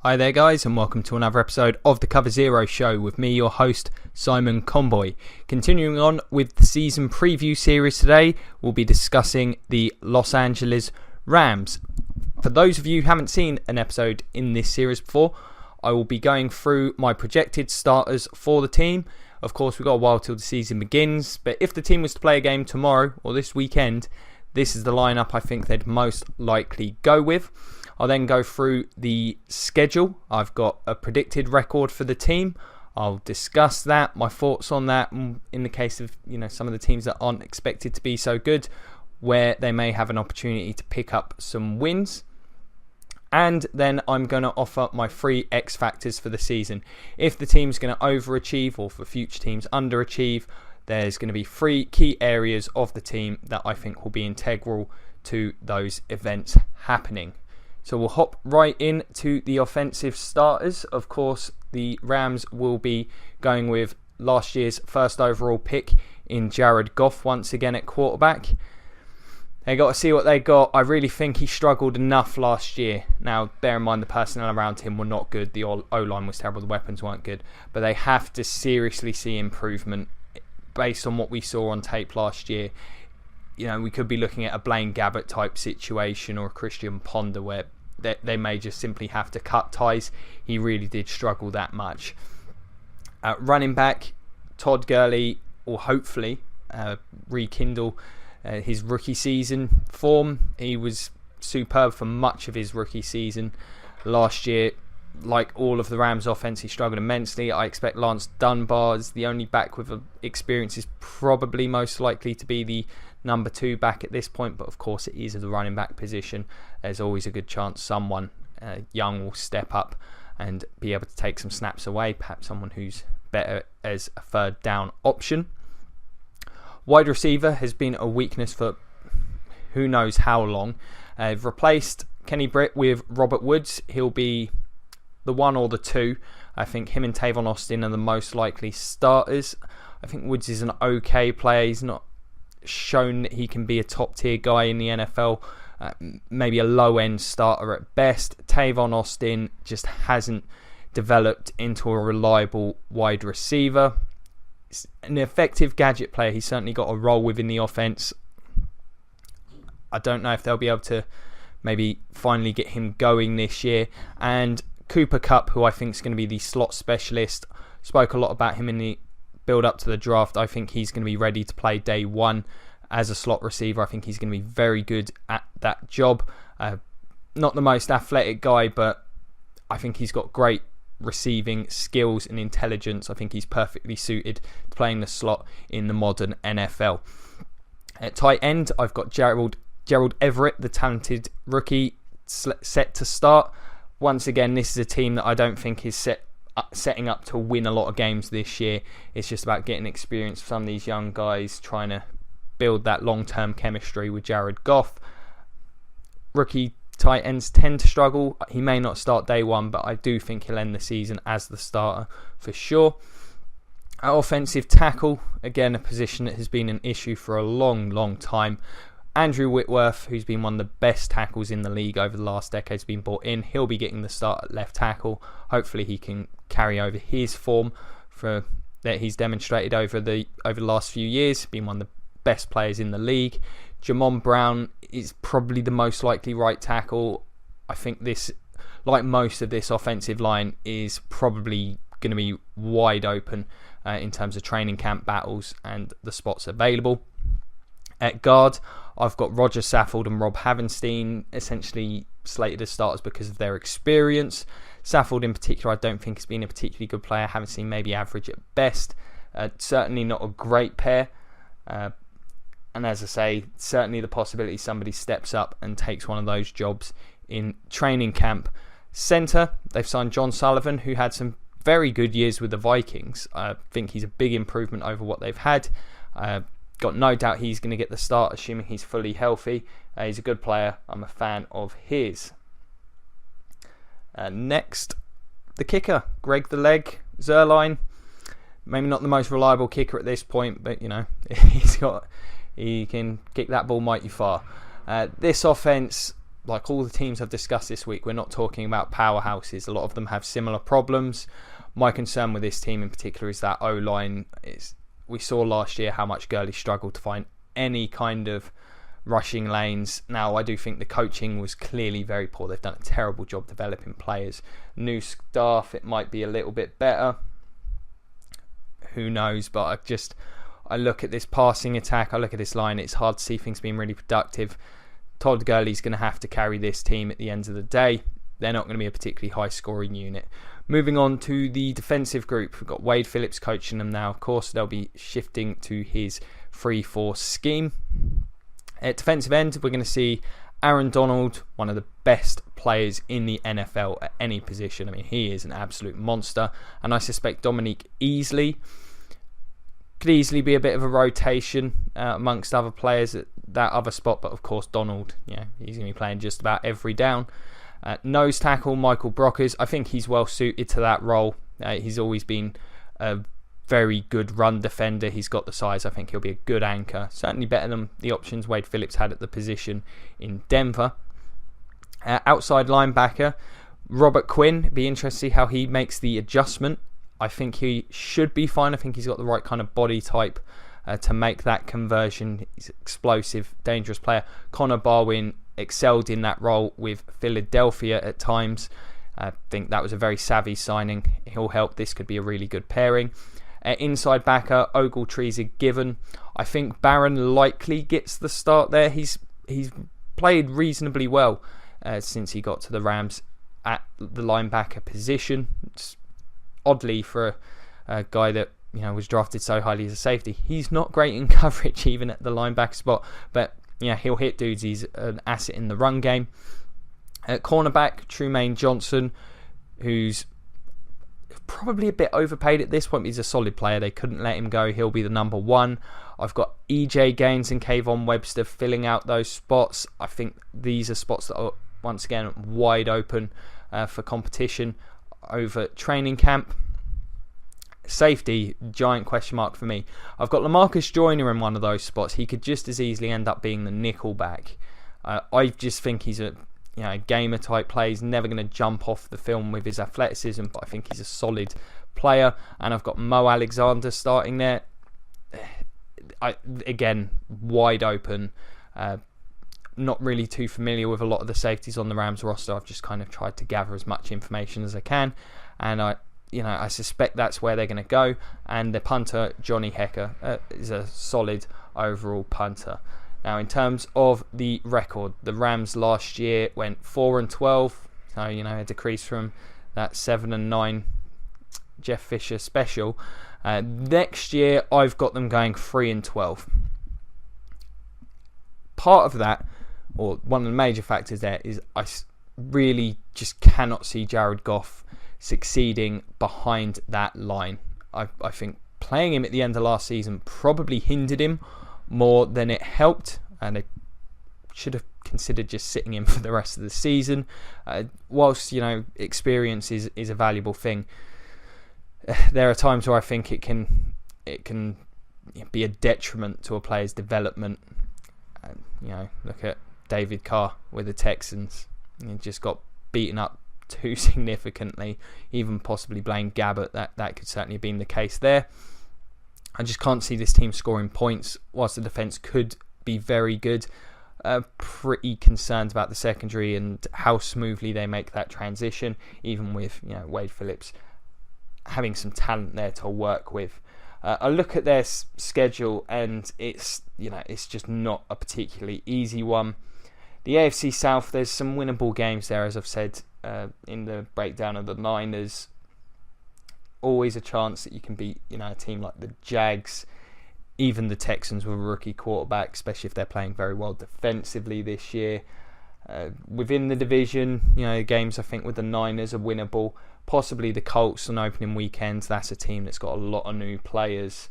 Hi there guys, and welcome to another episode of the Cover Zero Show with me, your host, Simon Conboy. Continuing on with the season preview series today, we'll be discussing the Los Angeles Rams. For those of you who haven't seen an episode in this series before, I will be going through my projected starters for the team. Of course, we've got a while till the season begins, but if the team was to play a game tomorrow or this weekend, this is the lineup I think they'd most likely go with. I'll then go through the schedule. I've got a predicted record for the team. I'll discuss that, my thoughts on that in the case of some of the teams that aren't expected to be so good, where they may have an opportunity to pick up some wins. And then I'm going to offer my 3 X factors for the season. If the team's going to overachieve or for future teams underachieve, there's going to be 3 key areas of the team that I think will be integral to those events happening. So we'll hop right into the offensive starters. Of course, the Rams will be going with last year's first overall pick in Jared Goff once again at quarterback. They got to see what they got. I really think he struggled enough last year. Now, bear in mind the personnel around him were not good. The O-line was terrible. The weapons weren't good. But they have to seriously see improvement based on what we saw on tape last year. We could be looking at a Blaine Gabbert type situation or a Christian Ponder where they may just simply have to cut ties. He really did struggle that much. Running back, Todd Gurley will hopefully rekindle his rookie season form. He was superb for much of his rookie season last year. Like all of the Rams offense, he struggled immensely. I expect Lance Dunbar is the only back with experience, is probably most likely to be the number 2 back at this point, but of course it is the running back position. There's always a good chance someone young will step up and be able to take some snaps away, perhaps someone who's better as a third down option. Wide receiver has been a weakness for who knows how long. I've replaced Kenny Britt with Robert Woods. He'll be the 1 or the 2. I think him and Tavon Austin are the most likely starters. I think Woods is an okay player. He's not shown that he can be a top tier guy in the NFL. Maybe a low end starter at best. Tavon Austin just hasn't developed into a reliable wide receiver. He's an effective gadget player. He's certainly got a role within the offense. I don't know if they'll be able to maybe finally get him going this year. And Cooper Kupp, who I think is going to be the slot specialist, spoke a lot about him in the build up to the draft. I think he's going to be ready to play day 1 as a slot receiver. I think he's going to be very good at that job. Not the most athletic guy, but I think he's got great receiving skills and intelligence. I think he's perfectly suited to playing the slot in the modern NFL. At tight end, I've got Gerald Everett, the talented rookie, set to start. Once again, this is a team that I don't think is setting up to win a lot of games this year. It's just about getting experience for some of these young guys, trying to build that long-term chemistry with Jared Goff. Rookie tight ends tend to struggle. He may not start day 1, but I do think he'll end the season as the starter for sure. At offensive tackle, again, a position that has been an issue for a long time. Andrew Whitworth, who's been one of the best tackles in the league over the last decade, has been brought in. He'll be getting the start at left tackle. Hopefully he can carry over his form that he's demonstrated over the last few years, being one of the best players in the league. Jamon Brown is probably the most likely right tackle. I think this, like most of this offensive line, is probably going to be wide open in terms of training camp battles and the spots available. At guard, I've got Roger Saffold and Rob Havenstein essentially slated as starters because of their experience. Saffold in particular, I don't think has been a particularly good player. Havenstein maybe average at best. Certainly not a great pair. And as I say, certainly the possibility somebody steps up and takes one of those jobs in training camp. Centre, they've signed John Sullivan, who had some very good years with the Vikings. I think he's a big improvement over what they've had. Got no doubt he's going to get the start, assuming he's fully healthy. He's a good player. I'm a fan of his. Next, the kicker, Greg the Leg Zuerlein. Maybe not the most reliable kicker at this point, but he can kick that ball mighty far. This offense like all the teams I've discussed this week, we're not talking about powerhouses. A lot of them have similar problems. My concern with this team in particular is that O-line. We saw last year how much Gurley struggled to find any kind of rushing lanes. Now, I do think the coaching was clearly very poor. They've done a terrible job developing players. New staff, it might be a little bit better. Who knows? But I look at this passing attack, I look at this line, it's hard to see things being really productive. Todd Gurley's going to have to carry this team at the end of the day. They're not going to be a particularly high scoring unit. Moving on to the defensive group, we've got Wade Phillips coaching them now. Of course, they'll be shifting to his 3-4 scheme. At defensive end, we're going to see Aaron Donald, one of the best players in the NFL at any position. I mean, he is an absolute monster. And I suspect Dominique could easily be a bit of a rotation amongst other players at that other spot. But of course, Donald, he's going to be playing just about every down. Nose tackle, Michael Brockers. I think he's well suited to that role. He's always been a very good run defender. He's got the size. I think he'll be a good anchor. Certainly better than the options Wade Phillips had at the position in Denver. Outside linebacker, Robert Quinn. Be interested to see how he makes the adjustment. I think he should be fine. I think he's got the right kind of body type to make that conversion. He's an explosive, dangerous player. Connor Barwin excelled in that role with Philadelphia at times. I think that was a very savvy signing. He'll help. This could be a really good pairing. Inside backer, Ogletree's a given. I think Barron likely gets the start there. He's played reasonably well since he got to the Rams at the linebacker position. It's oddly for a guy that was drafted so highly as a safety. He's not great in coverage even at the linebacker spot, but he'll hit dudes. He's an asset in the run game. At cornerback, Trumaine Johnson, who's probably a bit overpaid at this point, but he's a solid player. They couldn't let him go. He'll be the number one. I've got EJ Gaines and Kayvon Webster filling out those spots. I think these are spots that are, once again, wide open for competition over training camp. Safety, giant question mark for me. I've got LaMarcus Joyner in one of those spots. He could just as easily end up being the nickel back. I just think he's a gamer type player. He's never going to jump off the film with his athleticism, but I think he's a solid player. And I've got Mo Alexander starting there. Again, wide open. Not really too familiar with a lot of the safeties on the Rams roster. I've just kind of tried to gather as much information as I can, and I suspect that's where they're going to go. And the punter, Johnny Hecker, is a solid overall punter. Now, in terms of the record, the Rams last year went 4-12, so a decrease from that 7-9 Jeff Fisher special. Next year, I've got them going 3-12. Part of that, or one of the major factors there, is I really just cannot see Jared Goff succeeding behind that line. I think playing him at the end of last season probably hindered him more than it helped, and they should have considered just sitting him for the rest of the season. Whilst experience is a valuable thing, there are times where I think it can be a detriment to a player's development. Look at David Carr with the Texans. He just got beaten up too significantly. Even possibly Blaine Gabbert, that could certainly have been the case there. I just can't see this team scoring points, whilst the defence could be very good. Pretty concerned about the secondary and how smoothly they make that transition, even with Wade Phillips having some talent there to work with. I look at their schedule and it's just not a particularly easy one. The AFC South, there's some winnable games there, as I've said in the breakdown of the Niners. Always a chance that you can beat a team like the Jags, even the Texans with a rookie quarterback, especially if they're playing very well defensively this year. Within the division, games I think with the Niners are winnable. Possibly the Colts on opening weekends. That's a team that's got a lot of new players.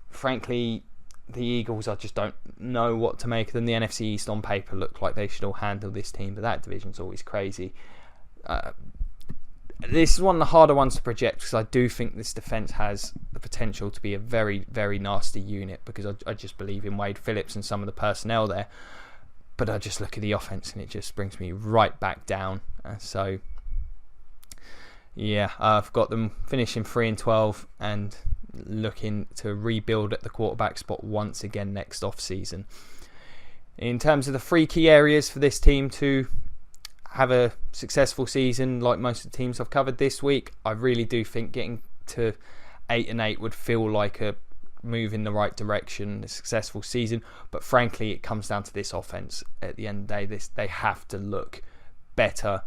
Frankly, the Eagles, I just don't know what to make of them. The NFC East on paper look like they should all handle this team, but that division's always crazy. This is one of the harder ones to project, because I do think this defence has the potential to be a very, very nasty unit, because I just believe in Wade Phillips and some of the personnel there. But I just look at the offence and it just brings me right back down. So yeah, I've got them finishing 3-12 and looking to rebuild at the quarterback spot once again next off-season. In terms of the three key areas for this team to have a successful season, like most of the teams I've covered this week, I really do think getting to 8-8 would feel like a move in the right direction, a successful season. But frankly, it comes down to this offense. At the end of the day, they have to look better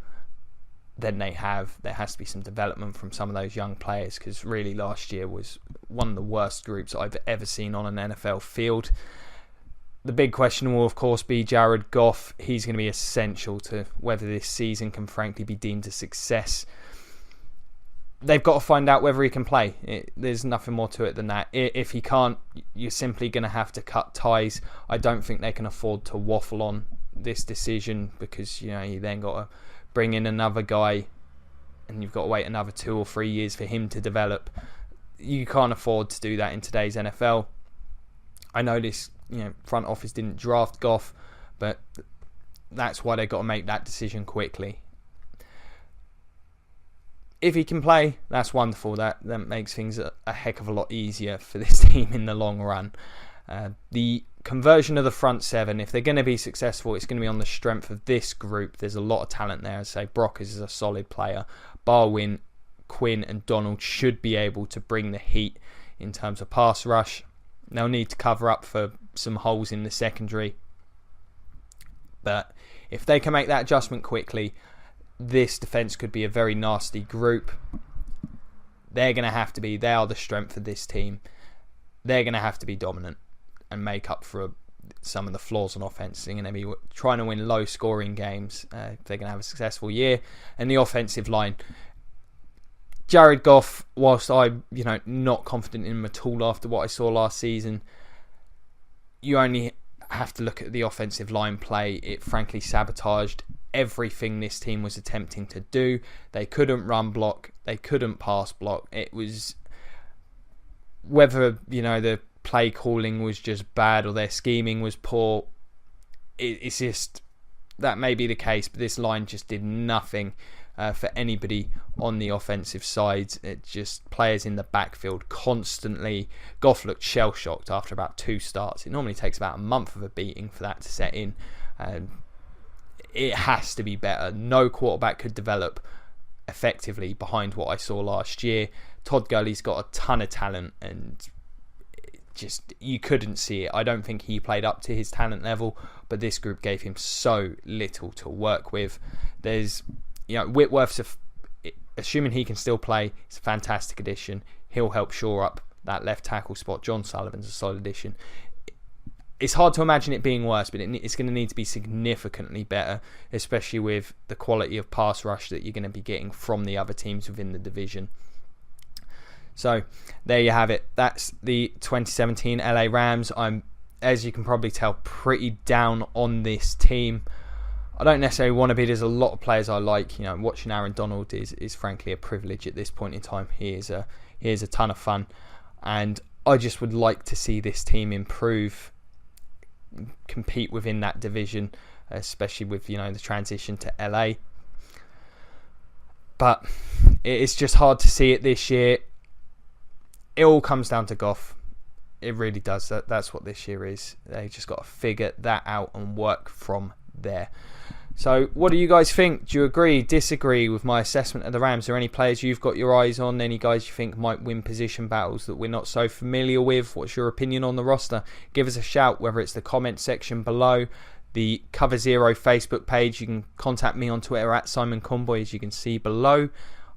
than they have. There has to be some development from some of those young players, because really last year was one of the worst groups I've ever seen on an NFL field. The big question will of course be Jared Goff. He's going to be essential to whether this season can frankly be deemed a success. They've got to find out whether he can play. There's nothing more to it than that. If he can't, you're simply going to have to cut ties. I don't think they can afford to waffle on this decision, because you then got to bring in another guy and you've got to wait another 2 or 3 years for him to develop. You can't afford to do that in today's NFL. I know this front office didn't draft Goff, but that's why they've got to make that decision quickly. If he can play, that's wonderful. That makes things a heck of a lot easier for this team in the long run. The conversion of the front seven, if they're going to be successful, it's going to be on the strength of this group. There's a lot of talent there. As I say, Brock is a solid player. Barwin, Quinn and Donald should be able to bring the heat in terms of pass rush. They'll need to cover up for some holes in the secondary. But if they can make that adjustment quickly, this defence could be a very nasty group. They are the strength of this team. They're going to have to be dominant and make up for some of the flaws on offence. They're going to be trying to win low scoring games if they're going to have a successful year. And the offensive line, Jared Goff, whilst I'm not confident in him at all after what I saw last season, you only have to look at the offensive line play. It frankly sabotaged everything this team was attempting to do. They couldn't run block, they couldn't pass block. It was whether the play calling was just bad or their scheming was poor. It's just that may be the case, but this line just did nothing for anybody on the offensive side. It just players in the backfield constantly. Goff looked shell-shocked after about 2 starts. It normally takes about a month of a beating for that to set in. It has to be better. No quarterback could develop effectively behind what I saw last year. Todd Gurley's got a ton of talent, and just you couldn't see it. I don't think he played up to his talent level, but this group gave him so little to work with. There's Whitworth's assuming he can still play, it's a fantastic addition. He'll help shore up that left tackle spot. John Sullivan's a solid addition. It's hard to imagine it being worse, but it's going to need to be significantly better, especially with the quality of pass rush that you're going to be getting from the other teams within the division. So there you have it. That's the 2017 LA Rams. I'm, as you can probably tell, pretty down on this team. I don't necessarily want to be. There's a lot of players I like. Watching Aaron Donald is frankly a privilege at this point in time. He is a ton of fun, and I just would like to see this team improve, compete within that division, especially with the transition to LA. But it's just hard to see it this year. It all comes down to Goff. It really does. That's what this year is. They just got to figure that out and work from there. So what do you guys think? Do you agree, disagree with my assessment of the Rams? Are there any players you've got your eyes on? Any guys you think might win position battles that we're not so familiar with? What's your opinion on the roster? Give us a shout, whether it's the comment section below, the Cover Zero Facebook page. You can contact me on Twitter at Simon Conboy, as you can see below.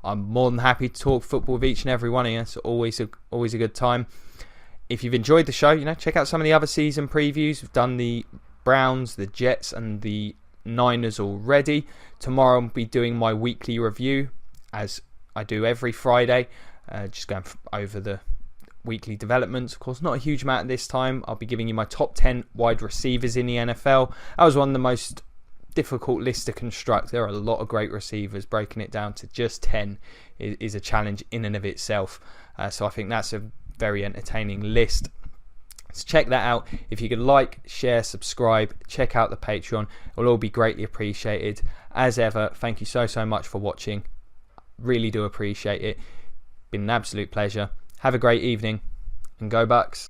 I'm more than happy to talk football with each and every one of you. It's always a good time. If you've enjoyed the show, check out some of the other season previews. We've done the Browns, the Jets and the Niners already. Tomorrow I'll be doing my weekly review, as I do every Friday, just going over the weekly developments. Of course, not a huge amount this time. I'll be giving you my top 10 wide receivers in the NFL. That was one of the most difficult lists to construct. There are a lot of great receivers. Breaking it down to just 10 is a challenge in and of itself. So I think that's a very entertaining list. So check that out. If you could like, share, subscribe, check out the Patreon. It will all be greatly appreciated. As ever, thank you so much for watching. Really do appreciate it. Been an absolute pleasure. Have a great evening and go Bucks.